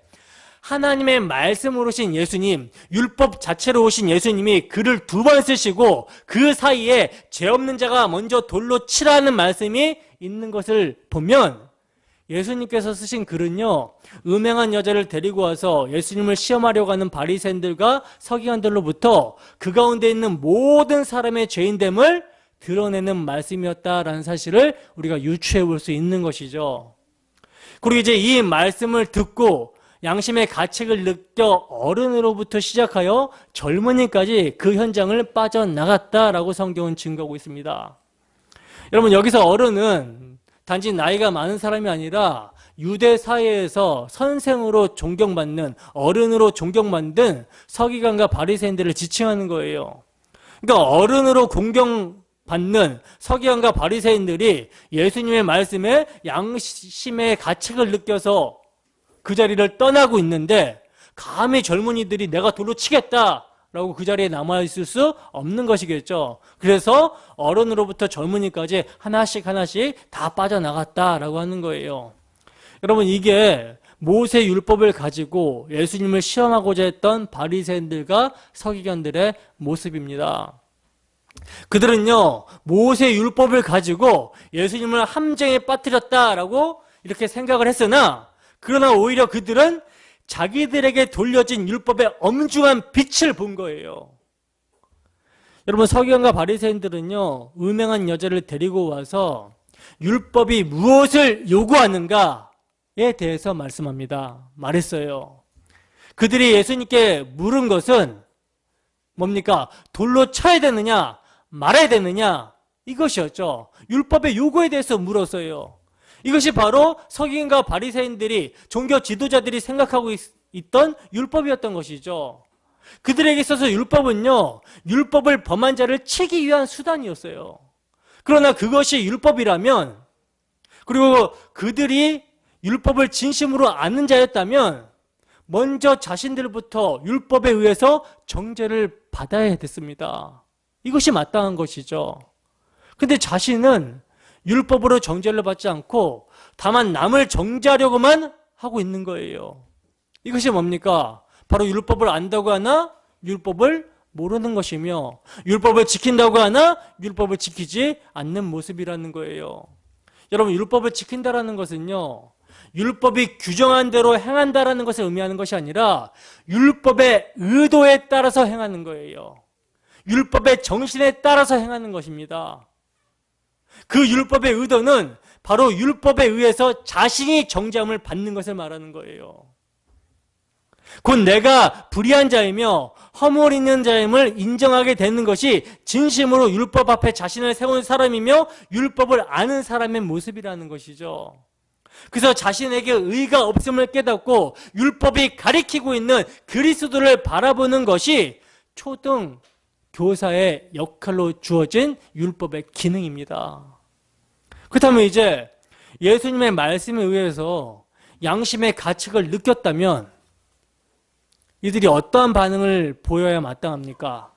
하나님의 말씀으로 오신 예수님, 율법 자체로 오신 예수님이 글을 두 번 쓰시고 그 사이에 죄 없는 자가 먼저 돌로 치라는 말씀이 있는 것을 보면 예수님께서 쓰신 글은요, 음행한 여자를 데리고 와서 예수님을 시험하려고 하는 바리새인들과 서기관들로부터 그 가운데 있는 모든 사람의 죄인됨을 드러내는 말씀이었다라는 사실을 우리가 유추해 볼 수 있는 것이죠. 그리고 이제 이 말씀을 듣고 양심의 가책을 느껴 어른으로부터 시작하여 젊은이까지 그 현장을 빠져나갔다라고 성경은 증거하고 있습니다. 여러분, 여기서 어른은 단지 나이가 많은 사람이 아니라 유대 사회에서 선생으로 존경받는, 어른으로 존경받는 서기관과 바리새인들을 지칭하는 거예요. 그러니까 어른으로 존경받는 서기관과 바리새인들이 예수님의 말씀에 양심의 가책을 느껴서 그 자리를 떠나고 있는데 감히 젊은이들이 내가 돌로 치겠다 라고 그 자리에 남아있을 수 없는 것이겠죠. 그래서 어른으로부터 젊은이까지 하나씩 다 빠져나갔다라고 하는 거예요. 여러분, 이게 모세 율법을 가지고 예수님을 시험하고자 했던 바리새인들과 서기관들의 모습입니다. 그들은요, 모세 율법을 가지고 예수님을 함정에 빠뜨렸다라고 이렇게 생각을 했으나, 그러나 오히려 그들은 자기들에게 돌려진 율법의 엄중한 빛을 본 거예요. 여러분, 서기관과 바리새인들은요, 음행한 여자를 데리고 와서 율법이 무엇을 요구하는가에 대해서 말했어요. 그들이 예수님께 물은 것은 뭡니까? 돌로 쳐야 되느냐, 말아야 되느냐, 이것이었죠. 율법의 요구에 대해서 물었어요. 이것이 바로 서기관과 바리새인들이, 종교 지도자들이 생각하고 있던 율법이었던 것이죠. 그들에게 있어서 율법은요, 율법을 범한 자를 치기 위한 수단이었어요. 그러나 그것이 율법이라면, 그리고 그들이 율법을 진심으로 아는 자였다면 먼저 자신들부터 율법에 의해서 정죄를 받아야 됐습니다. 이것이 마땅한 것이죠. 근데 자신은 율법으로 정죄를 받지 않고 다만 남을 정죄하려고만 하고 있는 거예요. 이것이 뭡니까? 바로 율법을 안다고 하나 율법을 모르는 것이며, 율법을 지킨다고 하나 율법을 지키지 않는 모습이라는 거예요. 여러분, 율법을 지킨다라는 것은요, 율법이 규정한 대로 행한다라는 것을 의미하는 것이 아니라 율법의 의도에 따라서 행하는 거예요. 율법의 정신에 따라서 행하는 것입니다. 그 율법의 의도는 바로 율법에 의해서 자신이 정죄함을 받는 것을 말하는 거예요. 곧 내가 불의한 자이며 허물 있는 자임을 인정하게 되는 것이 진심으로 율법 앞에 자신을 세운 사람이며 율법을 아는 사람의 모습이라는 것이죠. 그래서 자신에게 의가 없음을 깨닫고 율법이 가리키고 있는 그리스도를 바라보는 것이 초등 교사의 역할로 주어진 율법의 기능입니다. 그렇다면 이제 예수님의 말씀에 의해서 양심의 가책을 느꼈다면 이들이 어떠한 반응을 보여야 마땅합니까?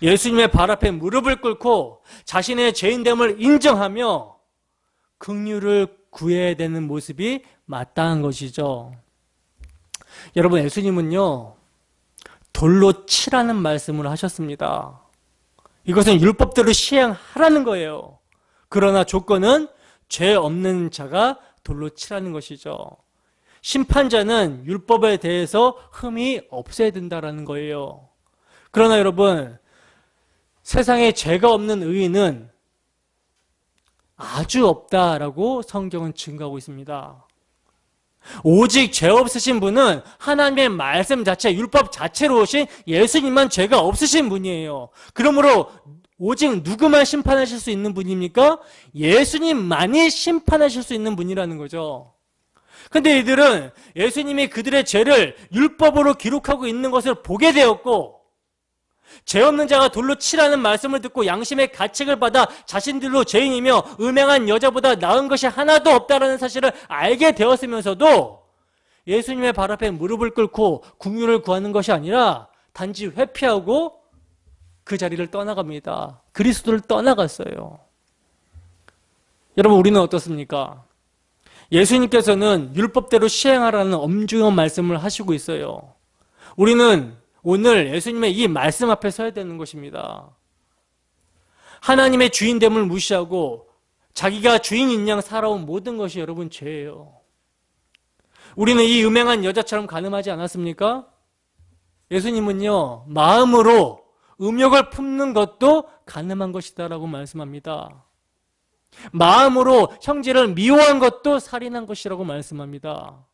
예수님의 발 앞에 무릎을 꿇고 자신의 죄인됨을 인정하며 긍휼을 구해야 되는 모습이 마땅한 것이죠. 여러분, 예수님은요, 돌로 치라는 말씀을 하셨습니다. 이것은 율법대로 시행하라는 거예요. 그러나 조건은 죄 없는 자가 돌로 치라는 것이죠. 심판자는 율법에 대해서 흠이 없어야 된다는 거예요. 그러나 여러분, 세상에 죄가 없는 의인은 아주 없다라고 성경은 증거하고 있습니다. 오직 죄 없으신 분은 하나님의 말씀 자체, 율법 자체로 오신 예수님만 죄가 없으신 분이에요. 그러므로 오직 누구만 심판하실 수 있는 분입니까? 예수님만이 심판하실 수 있는 분이라는 거죠. 근데 이들은 예수님이 그들의 죄를 율법으로 기록하고 있는 것을 보게 되었고, 죄 없는 자가 돌로 치라는 말씀을 듣고 양심의 가책을 받아 자신들로 죄인이며 음행한 여자보다 나은 것이 하나도 없다는 사실을 알게 되었으면서도 예수님의 발 앞에 무릎을 꿇고 긍휼을 구하는 것이 아니라 단지 회피하고 그 자리를 떠나갑니다. 그리스도를 떠나갔어요. 여러분, 우리는 어떻습니까? 예수님께서는 율법대로 시행하라는 엄중한 말씀을 하시고 있어요. 우리는 오늘 예수님의 이 말씀 앞에 서야 되는 것입니다. 하나님의 주인됨을 무시하고 자기가 주인인 양 살아온 모든 것이 여러분 죄예요. 우리는 이 음행한 여자처럼 간음하지 않았습니까? 예수님은요, 마음으로 음욕을 품는 것도 간음한 것이다라고 말씀합니다. 마음으로 형제를 미워한 것도 살인한 것이라고 말씀합니다.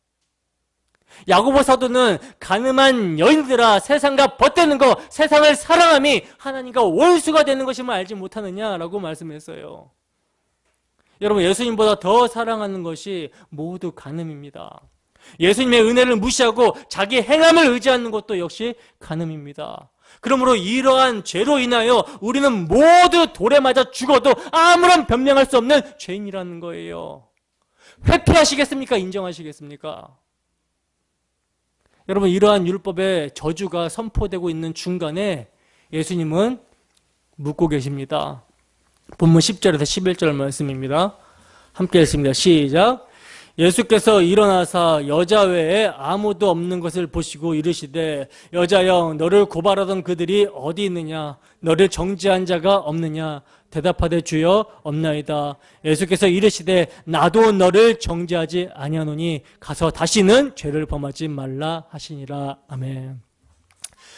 야고보 사도는 가늠한 여인들아 세상과 벗되는 것, 세상을 사랑함이 하나님과 원수가 되는 것임을 알지 못하느냐라고 말씀했어요. 여러분, 예수님보다 더 사랑하는 것이 모두 간음입니다. 예수님의 은혜를 무시하고 자기 행함을 의지하는 것도 역시 간음입니다. 그러므로 이러한 죄로 인하여 우리는 모두 돌에 맞아 죽어도 아무런 변명할 수 없는 죄인이라는 거예요. 회피하시겠습니까? 인정하시겠습니까? 여러분, 이러한 율법의 저주가 선포되고 있는 중간에 예수님은 묻고 계십니다. 본문 10절에서 11절 말씀입니다. 함께 읽습니다. 시작. 예수께서 일어나사 여자 외에 아무도 없는 것을 보시고 이르시되 여자여 너를 고발하던 그들이 어디 있느냐 너를 정죄한 자가 없느냐 대답하되 주여 없나이다. 예수께서 이르시되 나도 너를 정죄하지 아니하노니 가서 다시는 죄를 범하지 말라 하시니라. 아멘.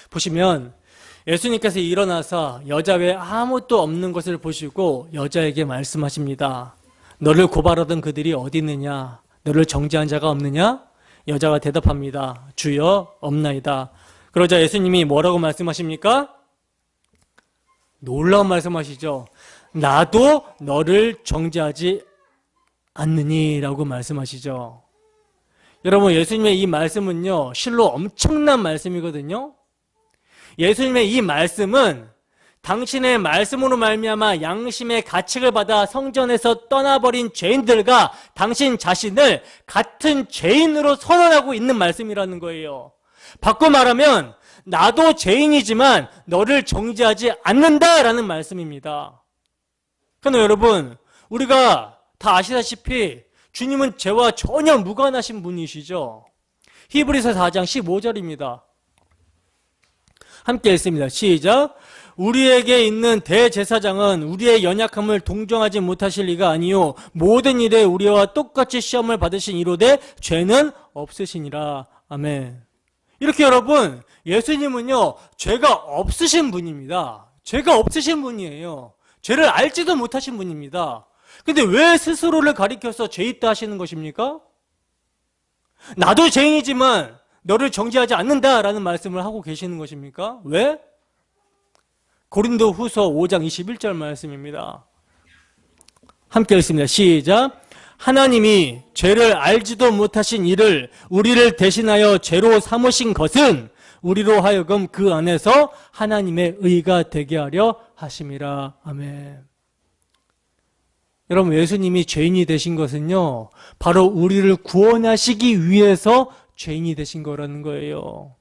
보시면 예수님께서 일어나서 여자 외에 아무도 없는 것을 보시고 여자에게 말씀하십니다. 너를 고발하던 그들이 어디 있느냐 너를 정죄한 자가 없느냐? 여자가 대답합니다. 주여 없나이다. 그러자 예수님이 뭐라고 말씀하십니까? 놀라운 말씀하시죠. 나도 너를 정죄하지 않느니 라고 말씀하시죠. 여러분, 예수님의 이 말씀은요 실로 엄청난 말씀이거든요. 예수님의 이 말씀은 당신의 말씀으로 말미암아 양심의 가책을 받아 성전에서 떠나버린 죄인들과 당신 자신을 같은 죄인으로 선언하고 있는 말씀이라는 거예요. 바꿔 말하면 나도 죄인이지만 너를 정죄하지 않는다라는 말씀입니다. 그러나 여러분, 우리가 다 아시다시피 주님은 죄와 전혀 무관하신 분이시죠. 히브리서 4장 15절입니다. 함께 읽습니다. 시작. 우리에게 있는 대제사장은 우리의 연약함을 동정하지 못하실 리가 아니요 모든 일에 우리와 똑같이 시험을 받으신 이로되 죄는 없으시니라. 아멘. 이렇게 여러분, 예수님은요 죄가 없으신 분입니다. 죄가 없으신 분이에요. 죄를 알지도 못하신 분입니다. 근데 왜 스스로를 가리켜서 죄 있다 하시는 것입니까? 나도 죄인이지만 너를 정죄하지 않는다라는 말씀을 하고 계시는 것입니까? 왜? 고린도 후서 5장 21절 말씀입니다. 함께 읽습니다. 시작. 하나님이 죄를 알지도 못하신 이를 우리를 대신하여 죄로 삼으신 것은 우리로 하여금 그 안에서 하나님의 의가 되게 하려 하심이라. 아멘. 여러분, 예수님이 죄인이 되신 것은요 바로 우리를 구원하시기 위해서 죄인이 되신 거라는 거예요.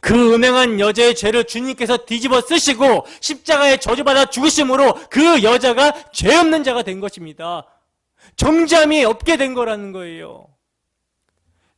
그 음행한 여자의 죄를 주님께서 뒤집어 쓰시고 십자가에 저주받아 죽으심으로 그 여자가 죄 없는 자가 된 것입니다. 정죄함이 없게 된 거라는 거예요.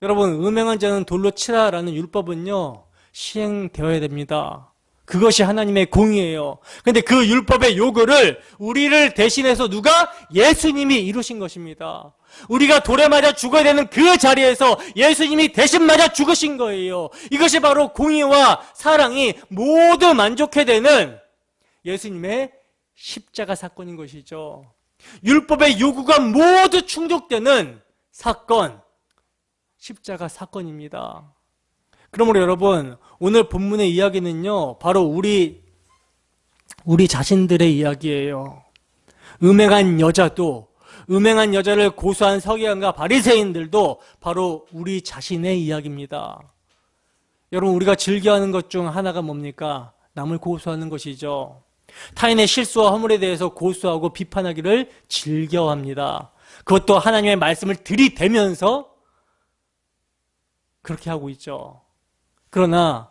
여러분, 음행한 자는 돌로 치라라는 율법은요 시행되어야 됩니다. 그것이 하나님의 공의예요. 그런데 그 율법의 요구를 우리를 대신해서 누가? 예수님이 이루신 것입니다. 우리가 돌에 맞아 죽어야 되는 그 자리에서 예수님이 대신 맞아 죽으신 거예요. 이것이 바로 공의와 사랑이 모두 만족해 되는 예수님의 십자가 사건인 것이죠. 율법의 요구가 모두 충족되는 사건, 십자가 사건입니다. 그러므로 여러분, 오늘 본문의 이야기는요 바로 우리 자신들의 이야기예요. 음행한 여자도, 음행한 여자를 고소한 서기관과 바리새인들도 바로 우리 자신의 이야기입니다. 여러분, 우리가 즐겨하는 것 중 하나가 뭡니까? 남을 고소하는 것이죠. 타인의 실수와 허물에 대해서 고소하고 비판하기를 즐겨합니다. 그것도 하나님의 말씀을 들이대면서 그렇게 하고 있죠. 그러나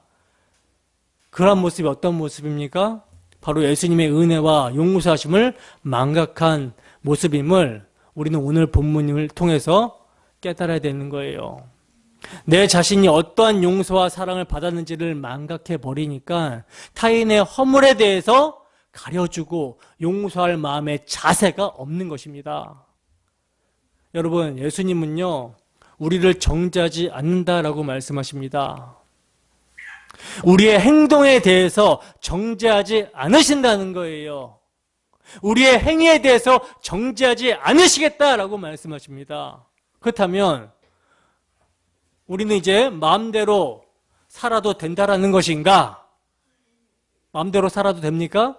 그러한 모습이 어떤 모습입니까? 바로 예수님의 은혜와 용서하심을 망각한 모습임을 우리는 오늘 본문을 통해서 깨달아야 되는 거예요. 내 자신이 어떠한 용서와 사랑을 받았는지를 망각해 버리니까 타인의 허물에 대해서 가려주고 용서할 마음의 자세가 없는 것입니다. 여러분, 예수님은요 우리를 정죄하지 않는다라고 말씀하십니다. 우리의 행동에 대해서 정죄하지 않으신다는 거예요. 우리의 행위에 대해서 정죄하지 않으시겠다라고 말씀하십니다. 그렇다면 우리는 이제 마음대로 살아도 된다라는 것인가? 마음대로 살아도 됩니까?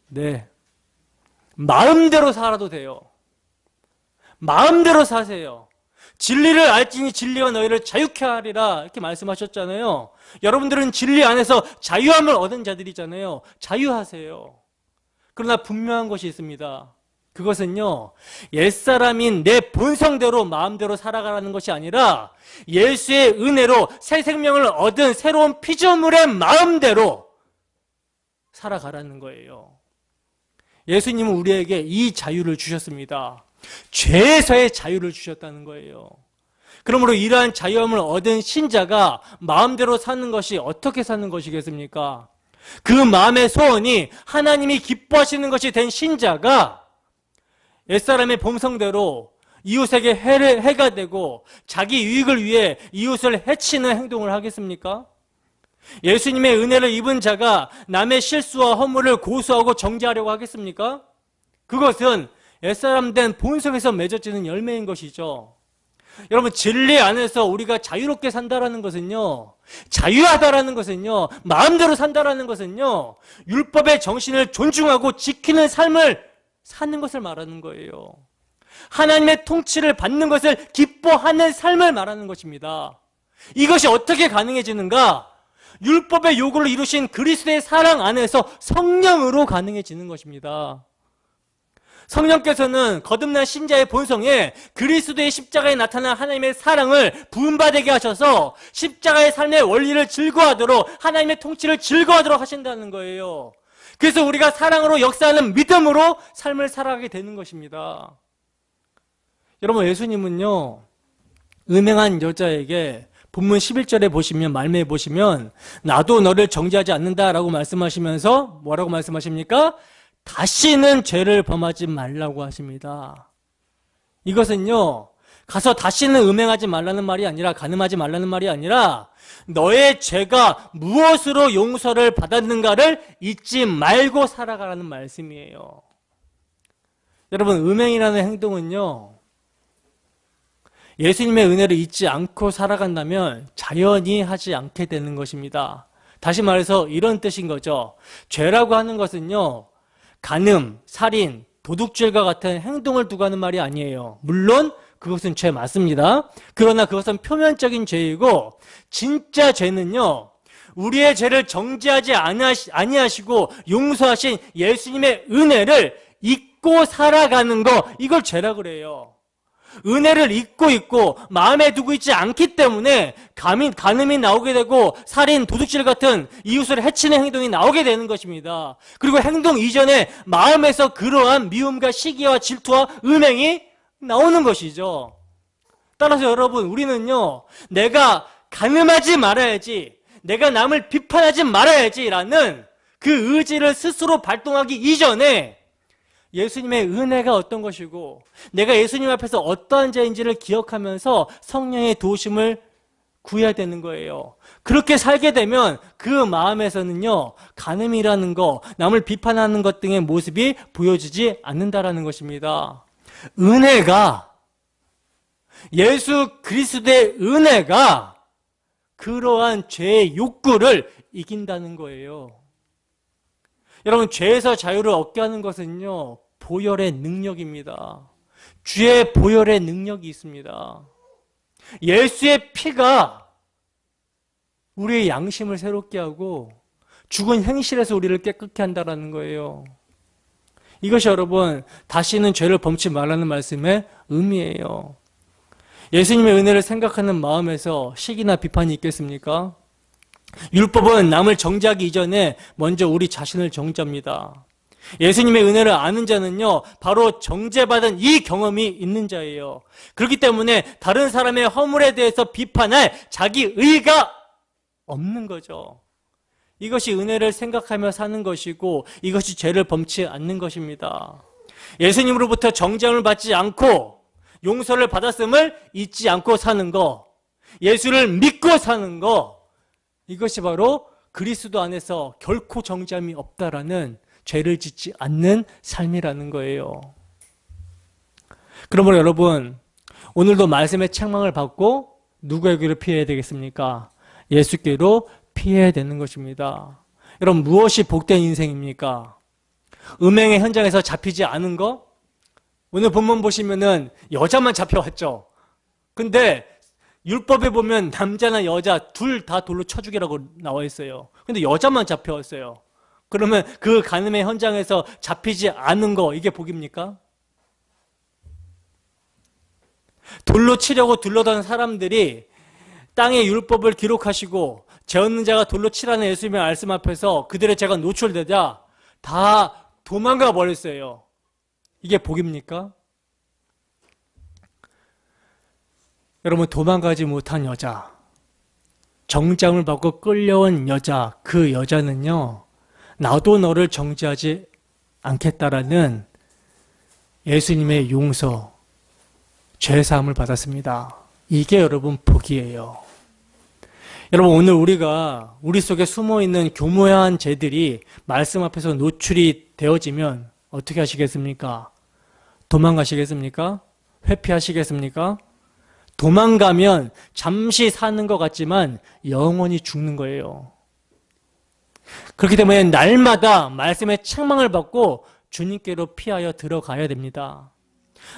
네. 마음대로 살아도 돼요. 마음대로 사세요. 진리를 알지니 진리가 너희를 자유케 하리라 이렇게 말씀하셨잖아요. 여러분들은 진리 안에서 자유함을 얻은 자들이잖아요. 자유하세요. 그러나 분명한 것이 있습니다. 그것은요 옛사람인 내 본성대로 마음대로 살아가라는 것이 아니라 예수의 은혜로 새 생명을 얻은 새로운 피조물의 마음대로 살아가라는 거예요. 예수님은 우리에게 이 자유를 주셨습니다. 죄에서의 자유를 주셨다는 거예요. 그러므로 이러한 자유함을 얻은 신자가 마음대로 사는 것이 어떻게 사는 것이겠습니까? 그 마음의 소원이 하나님이 기뻐하시는 것이 된 신자가 옛사람의 본성대로 이웃에게 해가 되고 자기 유익을 위해 이웃을 해치는 행동을 하겠습니까? 예수님의 은혜를 입은 자가 남의 실수와 허물을 고수하고 정죄하려고 하겠습니까? 그것은 옛사람 된 본성에서 맺어지는 열매인 것이죠. 여러분, 진리 안에서 우리가 자유롭게 산다라는 것은요, 자유하다라는 것은요, 마음대로 산다라는 것은요, 율법의 정신을 존중하고 지키는 삶을 사는 것을 말하는 거예요. 하나님의 통치를 받는 것을 기뻐하는 삶을 말하는 것입니다. 이것이 어떻게 가능해지는가? 율법의 요구를 이루신 그리스도의 사랑 안에서 성령으로 가능해지는 것입니다. 성령께서는 거듭난 신자의 본성에 그리스도의 십자가에 나타난 하나님의 사랑을 부음받게 하셔서 십자가의 삶의 원리를 즐거워하도록, 하나님의 통치를 즐거워하도록 하신다는 거예요. 그래서 우리가 사랑으로 역사하는 믿음으로 삶을 살아가게 되는 것입니다. 여러분, 예수님은요, 음행한 여자에게 본문 11절에 보시면, 말씀에 보시면 나도 너를 정죄하지 않는다라고 말씀하시면서 뭐라고 말씀하십니까? 다시는 죄를 범하지 말라고 하십니다. 이것은요, 가서 다시는 음행하지 말라는 말이 아니라, 간음하지 말라는 말이 아니라 너의 죄가 무엇으로 용서를 받았는가를 잊지 말고 살아가라는 말씀이에요. 여러분, 음행이라는 행동은요, 예수님의 은혜를 잊지 않고 살아간다면 자연히 하지 않게 되는 것입니다. 다시 말해서 이런 뜻인 거죠. 죄라고 하는 것은요, 간음, 살인, 도둑질과 같은 행동을 두고 하는 말이 아니에요. 물론 그것은 죄 맞습니다. 그러나 그것은 표면적인 죄이고, 진짜 죄는요, 우리의 죄를 정죄하지 아니하시고 용서하신 예수님의 은혜를 잊고 살아가는 거, 이걸 죄라 그래요. 은혜를 잊고 있고 마음에 두고 있지 않기 때문에 간음이 나오게 되고 살인, 도둑질 같은 이웃을 해치는 행동이 나오게 되는 것입니다. 그리고 행동 이전에 마음에서 그러한 미움과 시기와 질투와 음행이 나오는 것이죠. 따라서 여러분, 우리는요, 내가 간음하지 말아야지, 내가 남을 비판하지 말아야지라는 그 의지를 스스로 발동하기 이전에 예수님의 은혜가 어떤 것이고 내가 예수님 앞에서 어떠한 죄인지를 기억하면서 성령의 도우심을 구해야 되는 거예요. 그렇게 살게 되면 그 마음에서는요, 간음이라는 거, 남을 비판하는 것 등의 모습이 보여지지 않는다라는 것입니다. 은혜가, 예수 그리스도의 은혜가 그러한 죄의 욕구를 이긴다는 거예요. 여러분, 죄에서 자유를 얻게 하는 것은요, 보혈의 능력입니다. 주의 보혈의 능력이 있습니다. 예수의 피가 우리의 양심을 새롭게 하고 죽은 행실에서 우리를 깨끗게 한다는 거예요. 이것이 여러분, 다시는 죄를 범치 말라는 말씀의 의미예요. 예수님의 은혜를 생각하는 마음에서 시기나 비판이 있겠습니까? 율법은 남을 정죄하기 이전에 먼저 우리 자신을 정죄합니다. 예수님의 은혜를 아는 자는요, 바로 정죄받은 이 경험이 있는 자예요. 그렇기 때문에 다른 사람의 허물에 대해서 비판할 자기 의가 없는 거죠. 이것이 은혜를 생각하며 사는 것이고 이것이 죄를 범치 않는 것입니다. 예수님으로부터 정죄함을 받지 않고 용서를 받았음을 잊지 않고 사는 거, 예수를 믿고 사는 거, 이것이 바로 그리스도 안에서 결코 정죄함이 없다라는, 죄를 짓지 않는 삶이라는 거예요. 그러므로 여러분, 오늘도 말씀의 책망을 받고 누구에게로 피해야 되겠습니까? 예수께로 피해야 되는 것입니다. 여러분, 무엇이 복된 인생입니까? 음행의 현장에서 잡히지 않은 거? 오늘 본문 보시면은 여자만 잡혀왔죠. 근데 율법에 보면 남자나 여자 둘 다 돌로 쳐 죽이라고 나와 있어요. 근데 여자만 잡혀왔어요. 그러면 그 간음의 현장에서 잡히지 않은 거, 이게 복입니까? 돌로 치려고 둘러던 사람들이 땅의 율법을 기록하시고 죄 없는 자가 돌로 치라는 예수님의 말씀 앞에서 그들의 죄가 노출되자 다 도망가 버렸어요. 이게 복입니까? 여러분, 도망가지 못한 여자, 정잠을 받고 끌려온 여자, 그 여자는요, 나도 너를 정죄하지 않겠다라는 예수님의 용서, 죄사함을 받았습니다. 이게 여러분 복이에요. 여러분, 오늘 우리가 우리 속에 숨어있는 교묘한 죄들이 말씀 앞에서 노출이 되어지면 어떻게 하시겠습니까? 도망가시겠습니까? 회피하시겠습니까? 도망가면 잠시 사는 것 같지만 영원히 죽는 거예요. 그렇기 때문에 날마다 말씀의 책망을 받고 주님께로 피하여 들어가야 됩니다.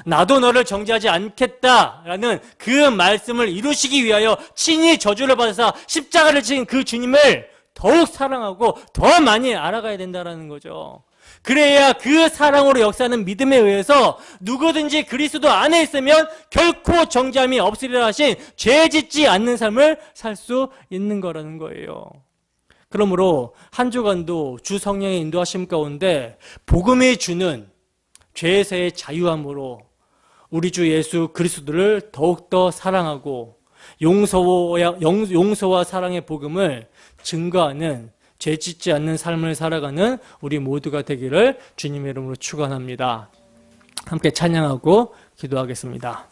나도 너를 정죄하지 않겠다라는 그 말씀을 이루시기 위하여 친히 저주를 받아서 십자가를 진 그 주님을 더욱 사랑하고 더 많이 알아가야 된다는 거죠. 그래야 그 사랑으로 역사하는 믿음에 의해서 누구든지 그리스도 안에 있으면 결코 정죄함이 없으리라 하신 죄 짓지 않는 삶을 살 수 있는 거라는 거예요. 그러므로 한 주간도 주 성령의 인도하심 가운데 복음이 주는 죄에서의 자유함으로 우리 주 예수 그리스도를 더욱더 사랑하고 용서와 사랑의 복음을 증거하는 죄 짓지 않는 삶을 살아가는 우리 모두가 되기를 주님의 이름으로 축원합니다. 함께 찬양하고 기도하겠습니다.